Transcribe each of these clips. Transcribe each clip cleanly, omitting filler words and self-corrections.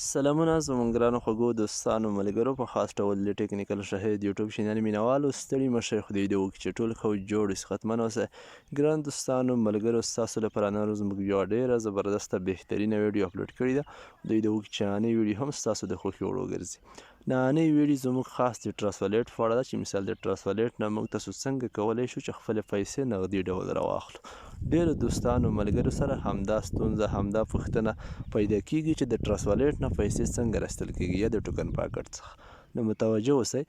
سلامونه زموږ ګرانو خوږو دوستانو ملګرو په خاص ډول د ټکنیکل شهید یوټیوب چینل مینوالو ستړي مه شئ خدای دې وکړي چې ټول ښه او جوړ صحتمن اوسئ ګران دوستانو ملګرو ستاسو لپاره نن ورځ موږ یوه ډېره زبردسته بهترینه ویډیو اپلوډ کړې ده خدای دې وکړي چې نننۍ ویډیو هم ستاسو د خوښې وړ وګرځي نننۍ ویډیو زموږ خاص د ټرانسلیټ په اړه ده چې مثال د ټرانسلیټ نه موږ تاسو څنګه کولی شو چې خپلې پیسې نغدي ډول راواخلو ډېرو دوستانو ملګرو سره همدا ستونزه همدا پوښتنه پیدا کیږي چې د ټرانسلیټ نه پیسې څنګه راایستل کیږي یا د ټوکن پاکټ څخه نو متوجه اوسئ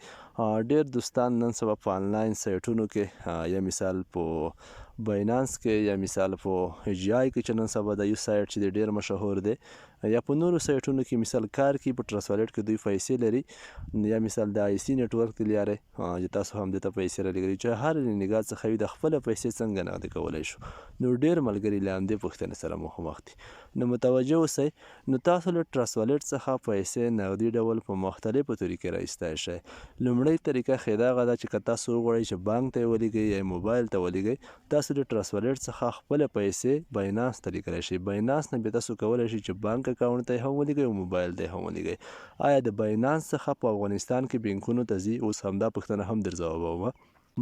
ډېر دوستان نن سبا په آنلاین سایټونو کې یا مثال په باینانس کې یا مثال په جی آی کې چې نن سبا د یو سایټ چې ډېر مشهور دی یا په نورو سایټونو کې مثال کار کوي په ټرانسلیټ کې دوی پیسې لري یا مثال د آی سی نیټورک د لارې چې تاسو هم دلته پیسې رالېږئ چې هر نګاه څخه وي د خپله پیسې څنګه نغدي کولی شو نو ډېر ملګري له همدې پوښتنې سره مخامخ دي نو متوجه اوسئ نو تاسو له ټرانسلیټ څخه پیسې نغدي ډول په مختلفو طریقې راایستلی شئ لومړۍ طریقه ښې دا هغه ده چې که تاسو وغواړئ چې بانک ته یې ولیږئ یا موبایل ته ولیږئ تاسو د ټرانسلیټ څخه خپله پیسې باینانس ته لیږلی شئ باینانس نه بیا تاسو کولی شئ چې بانک اکاونټ ته یې هم ولیږئ او موبایل ته یې هم ولیږئ آیا د باینانس څخه په افغانستان کې بینکونو ته ځي اوس همدا پوښتنه هم در ځوابومه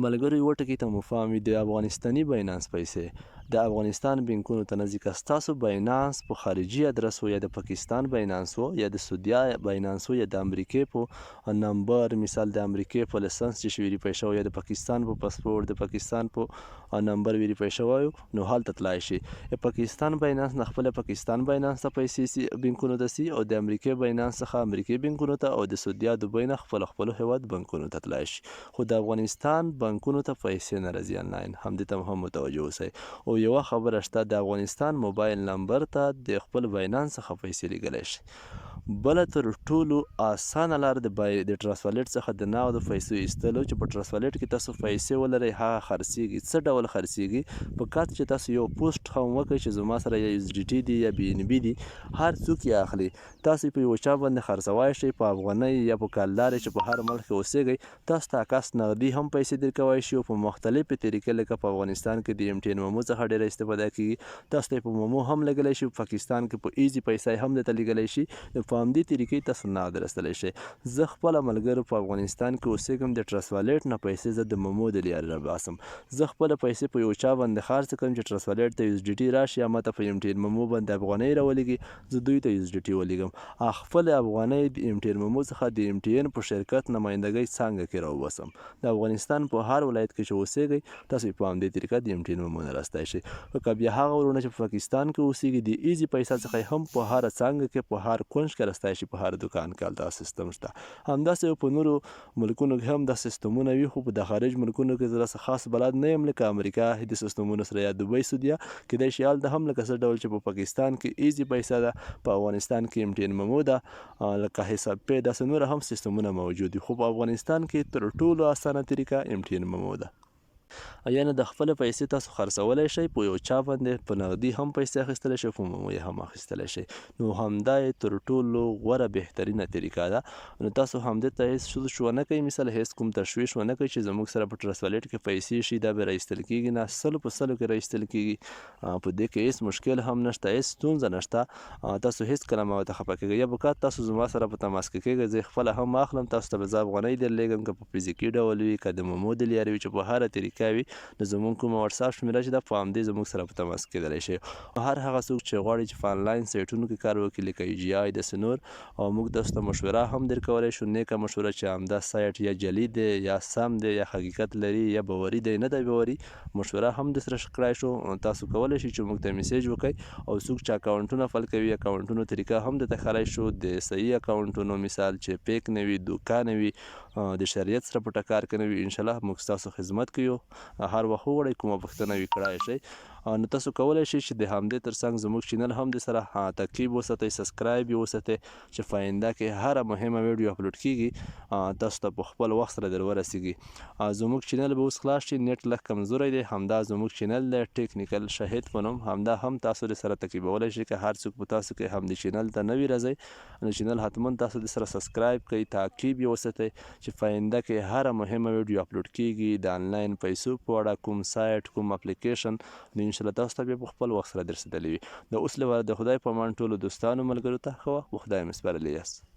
ملګرو یوه ټکي ته مو پام وي د افغانستاني باینانس پیسې د افغانستان بینکونو ته نه ځي که ستاسو باینانس په خارجي ادرس و یا د پاکستان باینانس و یا د سعودیا باینانس و یا د امریکې په نمبر مثال د امریکې په لسنس چې ویریفای شوی یا د پاکستان په پاسپورټ د پاکستان په نمبر ویریفای شوی نو هلته تلای شي پاکستان باینانس نه خپله پاکستان باینانس ته پیسې بینکونو ته سي او د امریکې باینانس څخه امریکې بینکونو ته او د سعودیا دوبۍ نه خپلو هیواد بانکونو ته تلای شي خو د افغانستان بانکونو ته پیسې نه راځي آنلاین همدې ته هم متوجه اوسئ او یوه خبره شته د افغانستان موبایل نمبر ته د خپل باینانس څخه پیسې لیږلی شي بله تر ټولو اسانه لار د ټرانسلیټ څخه د نغدو پیسو ایستلو چې په ټرانسلیټ کې تاسو پیسې ولرئ هغه خرڅیږي څه ډول خرڅیږي په کات چې تاسو یو پوسټ هم وکړئ چې زما سره یا یو اس ډي ټي دی یا بي ان بي دی هر څوک یې اخلي تاسو په یو چا باندې خرڅوای شئ په افغانۍ یا په کلدارې چې په هر ملک کې اوسیږئ تاسو ته کس نغدي هم پیسې درکوی شي او په مختلفې طریقې لکه په افغانستان کې د ام ټي ان مومو څخه ډېره استفاده کیږي تاسو ته په مومو هم لګلی شي پاکستان کې په ایزي پیسې هم درته لیږلی شي نو په همدې طریقې تاسو نغد رسولی شئ زه خپله ملګرو په افغانستان کې اوسېږم د ټرانسلیټ نه پیسې زه د مومو د لارې راباسم زه خپله پیسې په یو چا باندې خرڅ کړم چې ټرانسلیټ ته یو اس ډي ټي راشي یا ماته په ام ټي ان مومو باندې افغانۍ راولېږي زه دوی ته یو اس ډي ټي ولیږم خپلې افغانۍ د ام ټي ان مومو څخه د ام ټي ان په شرکت نمایندګۍ څانګه کې راوباسم د افغانستان په هر ولایت کې چې اوسېږئ تاسو په همدې طریقه د ام ټي ان مومو نه راستای شئ که بیا هغه ورونه چې په پاکستان کې اوسېږي د ایزي پیسه څخه هم په هره څانګه کې په هر کونج کې راستای شي په هر دکان کې هلته سیستم شته همداسې په نورو ملکونو کې هم دا سیستمونه وي خو په د خارج ملکونو کې زه داسې خاص بلد نه یم لکه امریکا د سیستمونو سره یا دوبۍ سعودیا کیدای شي هلته هم لکه څه ډول چې په پاکستان کې ایزي پیسه ده په افغانستان کې ام ټي ان مومو ده لکه حساب پې داسې نور هم سیستمونه موجود دي خو په افغانستان کې تر ټولو اسانه طریقه ام ټي ان مومو ده یعنې د خپلې پیسې تاسو خرڅولی شئ په یو چا باندې په نغدي هم پیسې اخیستلی شئ په مومو یې هم اخیستلی شئ نو همدا یې تر ټولو غوره بهترینه طریقه ده نو تاسو همدې ته هېڅ سوچ ونه کوئ مثال هېڅ کوم تشویش ونه کوئ چې زموږ سره په ټرانسلیټ کې پیسې شي دا به راایستل کېږي نه سلو په سلو کې راایستل کېږي په دې کې هېڅ مشکل هم نشته هېڅ ستونزه نشته تاسو هېڅ کله مه ورته خفه کېږئ یا به کار تاسو زما سره په تماس کې کېږئ زه خپله هم اخلم تاسو ته به زه افغانۍ درلېږم که په فزیکي ډول وي که د مومو د لارې وي چې په هره طریقه وي نو زموږ کومه وټساپ شمېره چې ده په همدې زموږ سره په تماس کېدلی شي هر هغه څوک چې غواړي چې په آنلاین سایټونو کې کار وکړي لکه جی آی داسې نور او موږ تاسو ته مشوره هم درکولی شو نیکه مشوره چې همدا سایټ یا جعلي دی یا سم دی یا حقیقت لري یا باوري دی نه دی باوري مشوره هم درسره کړای شو تاسو کولی شئ چې موږ ته میسیج وکړئ او څوک چې اکاونټونه فل کوي اکاونټونو طریقه هم درته ښکلی شو د صحیح اکاونټونو مثال چې پیک نه وي دوکه نه وي د شریعت سره په ټکار کې نه وي انشاءالله موږ ستاسو خدمت کوو هر وخت وغواړئ کومه پوښتنه وي کړای شئ نو تاسو کولی شئ چې د همدې تر څنګ زموږ چینل هم د سره تعقیب وساتئ سبسکرایب یې وساتئ چې په آینده کې هره مهمه ویډیو اپلوډ کیږي تاسو ته په خپل وخت سره در ورسیږي زموږ چینل به اوس خلاص شي نیټ لږ کمزوری دی همدا زموږ چینل دی ټکنیکل شهید په نوم همدا هم تاسو د سره تعقیبولی شئ که هر څوک په تاسو کې هم د چینل ته نوي راځئ نو چینل حتما تاسو د سره سبسکرایب کړئ تعقیب یې وساتئ چې په آینده کې هره مهمه ویډیو اپلوډ کیږي د آنلاین پیسو په اړه کوم سایټ کوم اپلیکیشن نو انشاءالله تاسو ته بیا په خپل وخت سره دررسېدلی وي د اوس لپاره د خدای په امان ټولو دوستانو ملګرو ته ښه وخت په خدای مې سپارلی یاست